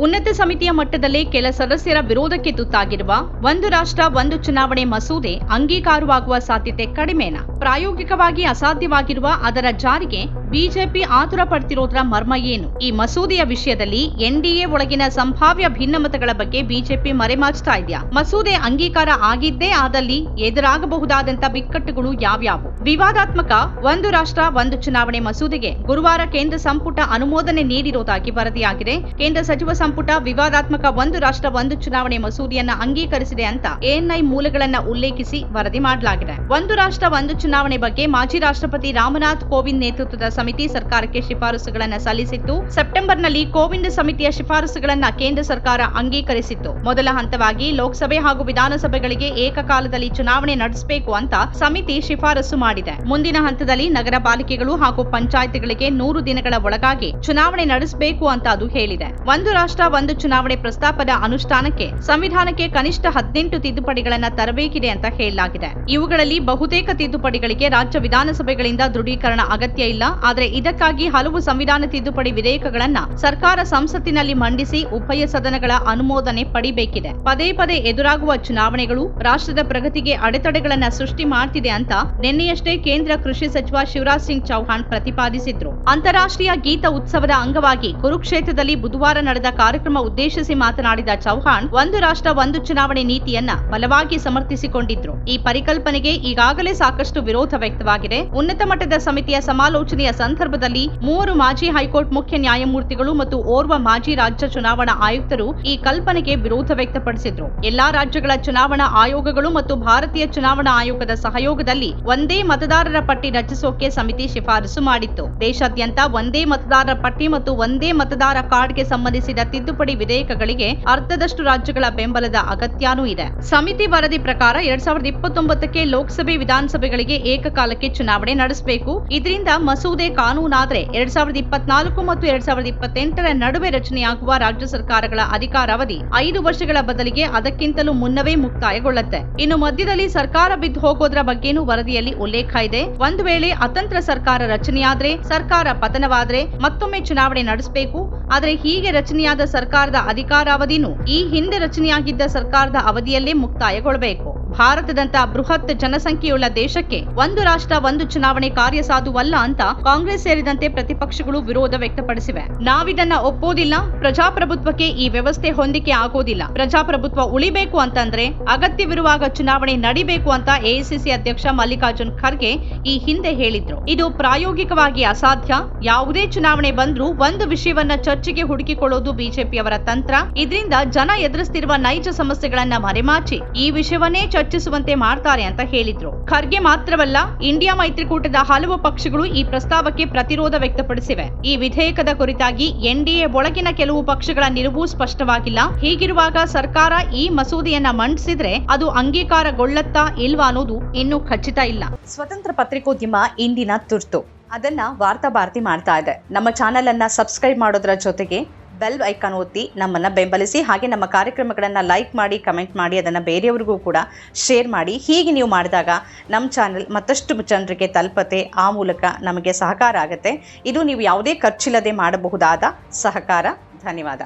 ಉನ್ನತ ಸಮಿತಿಯ ಮಟ್ಟದಲ್ಲೇ ಕೆಲ ಸದಸ್ಯರ ವಿರೋಧಕ್ಕೆ ತುತ್ತಾಗಿರುವ ಒಂದು ರಾಷ್ಟ್ರ ಒಂದು ಚುನಾವಣೆ ಮಸೂದೆ ಅಂಗೀಕಾರವಾಗುವ ಸಾಧ್ಯತೆ ಕಡಿಮೆನಾ? ಪ್ರಾಯೋಗಿಕವಾಗಿ ಅಸಾಧ್ಯವಾಗಿರುವ ಅದರ ಜಾರಿಗೆ ಬಿಜೆಪಿ ಆತುರ ಪಡ್ತಿರೋದ್ರ ಮರ್ಮ ಏನು? ಈ ಮಸೂದೆಯ ವಿಷಯದಲ್ಲಿ ಎನ್ಡಿಎ ಒಳಗಿನ ಸಂಭಾವ್ಯ ಭಿನ್ನಮತಗಳ ಬಗ್ಗೆ ಬಿಜೆಪಿ ಮರೆಮಾಚ್ತಾ ಇದೆಯಾ? ಮಸೂದೆ ಅಂಗೀಕಾರ ಆಗಿದ್ದೇ ಆದಲ್ಲಿ ಎದುರಾಗಬಹುದಾದಂತ ಬಿಕ್ಕಟ್ಟುಗಳು ಯಾವ್ಯಾವು? ವಿವಾದಾತ್ಮಕ ಒಂದು ರಾಷ್ಟ್ರ ಒಂದು ಚುನಾವಣೆ ಮಸೂದೆಗೆ ಗುರುವಾರ ಕೇಂದ್ರ ಸಂಪುಟ ಅನುಮೋದನೆ ನೀಡಿರುವುದಾಗಿ ವರದಿಯಾಗಿದೆ. ಕೇಂದ್ರ ಸಚಿವ ಸಂಪುಟ ವಿವಾದಾತ್ಮಕ ಒಂದು ರಾಷ್ಟ್ರ ಒಂದು ಚುನಾವಣೆ ಮಸೂದೆಯನ್ನ ಅಂಗೀಕರಿಸಿದೆ ಅಂತ ಎಎನ್ಐ ಮೂಲಗಳನ್ನ ಉಲ್ಲೇಖಿಸಿ ವರದಿ ಮಾಡಲಾಗಿದೆ. ಒಂದು ರಾಷ್ಟ್ರ ಒಂದು ಚುನಾವಣೆ ಬಗ್ಗೆ ಮಾಜಿ ರಾಷ್ಟ್ರಪತಿ ರಾಮನಾಥ್ ಕೋವಿಂದ್ ನೇತೃತ್ವದ ಸಮಿತಿ ಸರ್ಕಾರಕ್ಕೆ ಶಿಫಾರಸುಗಳನ್ನು ಸಲ್ಲಿಸಿತ್ತು. ಸೆಪ್ಟೆಂಬರ್ನಲ್ಲಿ ಕೋವಿಂದ್ ಸಮಿತಿಯ ಶಿಫಾರಸುಗಳನ್ನು ಕೇಂದ್ರ ಸರ್ಕಾರ ಅಂಗೀಕರಿಸಿತ್ತು. ಮೊದಲ ಹಂತವಾಗಿ ಲೋಕಸಭೆ ಹಾಗೂ ವಿಧಾನಸಭೆಗಳಿಗೆ ಏಕಕಾಲದಲ್ಲಿ ಚುನಾವಣೆ ನಡೆಸಬೇಕು ಅಂತ ಸಮಿತಿ ಶಿಫಾರಸು ಮಾಡಿದೆ. ಮುಂದಿನ ಹಂತದಲ್ಲಿ ನಗರ ಪಾಲಿಕೆಗಳು ಹಾಗೂ ಪಂಚಾಯತ್ಗಳಿಗೆ 100 ದಿನಗಳ ಒಳಗಾಗಿ ಚುನಾವಣೆ ನಡೆಸಬೇಕು ಅಂತ ಅದು ಹೇಳಿದೆ. ಒಂದು ರಾಷ್ಟ್ರ ಒಂದು ಚುನಾವಣೆ ಪ್ರಸ್ತಾಪದ ಅನುಷ್ಠಾನಕ್ಕೆ ಸಂವಿಧಾನಕ್ಕೆ ಕನಿಷ್ಠ 18 ತಿದ್ದುಪಡಿಗಳನ್ನು ತರಬೇಕಿದೆ ಅಂತ ಹೇಳಲಾಗಿದೆ. ಇವುಗಳಲ್ಲಿ ಬಹುತೇಕ ತಿದ್ದುಪಡಿಗಳಿಗೆ ರಾಜ್ಯ ವಿಧಾನಸಭೆಗಳಿಂದ ದೃಢೀಕರಣ ಅಗತ್ಯ ಇಲ್ಲ. ಆದರೆ ಇದಕ್ಕಾಗಿ ಹಲವು ಸಂವಿಧಾನ ತಿದ್ದುಪಡಿ ವಿಧೇಯಕಗಳನ್ನ ಸರ್ಕಾರ ಸಂಸತ್ತಿನಲ್ಲಿ ಮಂಡಿಸಿ ಉಭಯ ಸದನಗಳ ಅನುಮೋದನೆ ಪಡಿಬೇಕಿದೆ. ಪದೇ ಪದೇ ಎದುರಾಗುವ ಚುನಾವಣೆಗಳು ರಾಷ್ಟ್ರದ ಪ್ರಗತಿಗೆ ಅಡೆತಡೆಗಳನ್ನ ಸೃಷ್ಟಿ ಮಾಡ್ತಿದೆ ಅಂತ ನಿನ್ನೆಯಷ್ಟೇ ಕೇಂದ್ರ ಕೃಷಿ ಸಚಿವ ಶಿವರಾಜ್ ಸಿಂಗ್ ಚೌಹಾಣ್ ಪ್ರತಿಪಾದಿಸಿದ್ರು. ಅಂತಾರಾಷ್ಟ್ರೀಯ ಗೀತ ಉತ್ಸವದ ಅಂಗವಾಗಿ ಕುರುಕ್ಷೇತ್ರದಲ್ಲಿ ಬುಧವಾರ ನಡೆದ ಕಾರ್ಯಕ್ರಮ ಉದ್ದೇಶಿಸಿ ಮಾತನಾಡಿದ ಚೌಹಾಣ್ ಒಂದು ರಾಷ್ಟ್ರ ಒಂದು ಚುನಾವಣೆ ನೀತಿಯನ್ನ ಬಲವಾಗಿ ಸಮರ್ಥಿಸಿಕೊಂಡಿದ್ರು. ಈ ಪರಿಕಲ್ಪನೆಗೆ ಈಗಾಗಲೇ ಸಾಕಷ್ಟು ವಿರೋಧ ವ್ಯಕ್ತವಾಗಿದೆ. ಉನ್ನತ ಮಟ್ಟದ ಸಮಿತಿಯ ಸಮಾಲೋಚನೆಯ ಸಂದರ್ಭದಲ್ಲಿ 3 ಮಾಜಿ ಹೈಕೋರ್ಟ್ ಮುಖ್ಯ ನ್ಯಾಯಮೂರ್ತಿಗಳು ಮತ್ತು ಓರ್ವ ಮಾಜಿ ರಾಜ್ಯ ಚುನಾವಣಾ ಆಯುಕ್ತರು ಈ ಕಲ್ಪನೆಗೆ ವಿರೋಧ ವ್ಯಕ್ತಪಡಿಸಿದ್ರು. ಎಲ್ಲಾ ರಾಜ್ಯಗಳ ಚುನಾವಣಾ ಆಯೋಗಗಳು ಮತ್ತು ಭಾರತೀಯ ಚುನಾವಣಾ ಆಯೋಗದ ಸಹಯೋಗದಲ್ಲಿ ಒಂದೇ ಮತದಾರರ ಪಟ್ಟಿ ರಚಿಸೋಕೆ ಸಮಿತಿ ಶಿಫಾರಸು ಮಾಡಿತ್ತು. ದೇಶಾದ್ಯಂತ ಒಂದೇ ಮತದಾರರ ಪಟ್ಟಿ ಮತ್ತು ಒಂದೇ ಮತದಾರ ಕಾರ್ಡ್ಗೆ ಸಂಬಂಧಿಸಿದ ತಿದ್ದುಪಡಿ ವಿಧೇಯಕಗಳಿಗೆ ಅರ್ಧದಷ್ಟು ರಾಜ್ಯಗಳ ಬೆಂಬಲದ ಅಗತ್ಯನೂ ಇದೆ. ಸಮಿತಿ ವರದಿ ಪ್ರಕಾರ 2029ಕ್ಕೆ ಲೋಕಸಭೆ ವಿಧಾನಸಭೆಗಳಿಗೆ ಏಕಕಾಲಕ್ಕೆ ಚುನಾವಣೆ ನಡೆಸಬೇಕು. ಇದರಿಂದ ಮಸೂದೆ ಕಾನೂನಾದ್ರೆ 2024 ಮತ್ತು 2028ರ ನಡುವೆ ರಚನೆಯಾಗುವ ರಾಜ್ಯ ಸರ್ಕಾರಗಳ ಅಧಿಕಾರಾವಧಿ 5 ವರ್ಷಗಳ ಬದಲಿಗೆ ಅದಕ್ಕಿಂತಲೂ ಮುನ್ನವೇ ಮುಕ್ತಾಯಗೊಳ್ಳುತ್ತೆ. ಇನ್ನು ಮಧ್ಯದಲ್ಲಿ ಸರ್ಕಾರ ಬಿದ್ದು ಹೋಗೋದ್ರ ಬಗ್ಗೆನೂ ವರದಿಯಲ್ಲಿ ಉಲ್ಲೇಖ ಇದೆ. ಒಂದು ವೇಳೆ ಅತಂತ್ರ ಸರ್ಕಾರ ರಚನೆಯಾದ್ರೆ, ಸರ್ಕಾರ ಪತನವಾದ್ರೆ ಮತ್ತೊಮ್ಮೆ ಚುನಾವಣೆ ನಡೆಸಬೇಕು. ಆದರೆ ಹೀಗೆ ರಚನೆಯಾದ ಸರ್ಕಾರದ ಅಧಿಕಾರಾವಧಿನೂ ಈ ಹಿಂದೆ ರಚನೆಯಾಗಿದ್ದ ಸರ್ಕಾರದ ಅವಧಿಯಲ್ಲೇ ಮುಕ್ತಾಯಗೊಳ್ಳಬೇಕು. ಭಾರತದಂತ ಬೃಹತ್ ಜನಸಂಖ್ಯೆಯುಳ್ಳ ದೇಶಕ್ಕೆ ಒಂದು ರಾಷ್ಟ್ರ ಒಂದು ಚುನಾವಣೆ ಕಾರ್ಯಸಾಧುವಲ್ಲ ಅಂತ ಕಾಂಗ್ರೆಸ್ ಸೇರಿದಂತೆ ಪ್ರತಿಪಕ್ಷಗಳು ವಿರೋಧ ವ್ಯಕ್ತಪಡಿಸಿವೆ. ನಾವಿದನ್ನ ಒಪ್ಪೋದಿಲ್ಲ. ಪ್ರಜಾಪ್ರಭುತ್ವಕ್ಕೆ ಈ ವ್ಯವಸ್ಥೆ ಹೊಂದಿಕೆ ಆಗೋದಿಲ್ಲ. ಪ್ರಜಾಪ್ರಭುತ್ವ ಉಳಿಬೇಕು ಅಂತಂದ್ರೆ ಅಗತ್ಯವಿರುವಾಗ ಚುನಾವಣೆ ನಡಿಬೇಕು ಅಂತ ಎಐಸಿಸಿ ಅಧ್ಯಕ್ಷ ಮಲ್ಲಿಕಾರ್ಜುನ್ ಖರ್ಗೆ ಈ ಹಿಂದೆ ಹೇಳಿದ್ರು. ಇದು ಪ್ರಾಯೋಗಿಕವಾಗಿ ಅಸಾಧ್ಯ. ಯಾವುದೇ ಚುನಾವಣೆ ಬಂದ್ರೂ ಒಂದು ವಿಷಯವನ್ನ ಚರ್ಚೆಗೆ ಹುಡುಕಿಕೊಳ್ಳೋದು ಬಿಜೆಪಿಯವರ ತಂತ್ರ. ಇದರಿಂದ ಜನ ಎದುರಿಸುತ್ತಿರುವ ನೈಜ ಸಮಸ್ಯೆಗಳನ್ನ ಮರೆಮಾಚಿ ಈ ವಿಷಯವನ್ನೇ ಚರ್ಚಿಸುವಂತೆ ಮಾಡ್ತಾರೆ ಅಂತ ಹೇಳಿದ್ರು. ಖರ್ಗೆ ಮಾತ್ರವಲ್ಲ, ಇಂಡಿಯಾ ಮೈತ್ರಿಕೂಟದ ಹಲವು ಪಕ್ಷಗಳು ಈ ಪ್ರಸ್ತಾವಕ್ಕೆ ಪ್ರತಿರೋಧ ವ್ಯಕ್ತಪಡಿಸಿವೆ. ಈ ವಿಧೇಯಕದ ಕುರಿತಾಗಿ ಎನ್ಡಿಎ ಒಳಗಿನ ಕೆಲವು ಪಕ್ಷಗಳ ನಿಲುವು ಸ್ಪಷ್ಟವಾಗಿಲ್ಲ. ಹೀಗಿರುವಾಗ ಸರ್ಕಾರ ಈ ಮಸೂದೆಯನ್ನ ಮಂಡಿಸಿದ್ರೆ ಅದು ಅಂಗೀಕಾರಗೊಳ್ಳುತ್ತಾ ಇಲ್ವಾ ಅನ್ನೋದು ಇನ್ನೂ ಖಚಿತ ಇಲ್ಲ. ಸ್ವತಂತ್ರ ಪತ್ರಿಕೋದ್ಯಮ ಇಂದಿನ ತುರ್ತು. ಅದನ್ನ ವಾರ್ತಾ ಭಾರತಿ ಮಾಡ್ತಾ ಇದೆ. ನಮ್ಮ ಚಾನೆಲ್ ಅನ್ನ ಸಬ್ಸ್ಕ್ರೈಬ್ ಮಾಡೋದ್ರ ಜೊತೆಗೆ ಬೆಲ್ ಐಕಾನ್ ಒತ್ತಿ ನಮ್ಮನ್ನ ಬೆಂಬಲಿಸಿ. ಹಾಗೆ ನಮ್ಮ ಕಾರ್ಯಕ್ರಮಗಳನ್ನು ಲೈಕ್ ಮಾಡಿ, ಕಮೆಂಟ್ ಮಾಡಿ, ಅದನ್ನು ಬೇರೆಯವರಿಗೂ ಕೂಡ ಶೇರ್ ಮಾಡಿ. ಹೀಗೆ ನೀವು ಮಾಡಿದಾಗ ನಮ್ಮ ಚಾನೆಲ್ ಮತ್ತಷ್ಟು ಜನರಿಗೆ ತಲುಪತ್ತೆ. ಆ ಮೂಲಕ ನಮಗೆ ಸಹಕಾರ ಆಗುತ್ತೆ. ಇದು ನೀವು ಯಾವುದೇ ಖರ್ಚಿಲ್ಲದೆ ಮಾಡಬಹುದಾದ ಸಹಕಾರ. ಧನ್ಯವಾದ.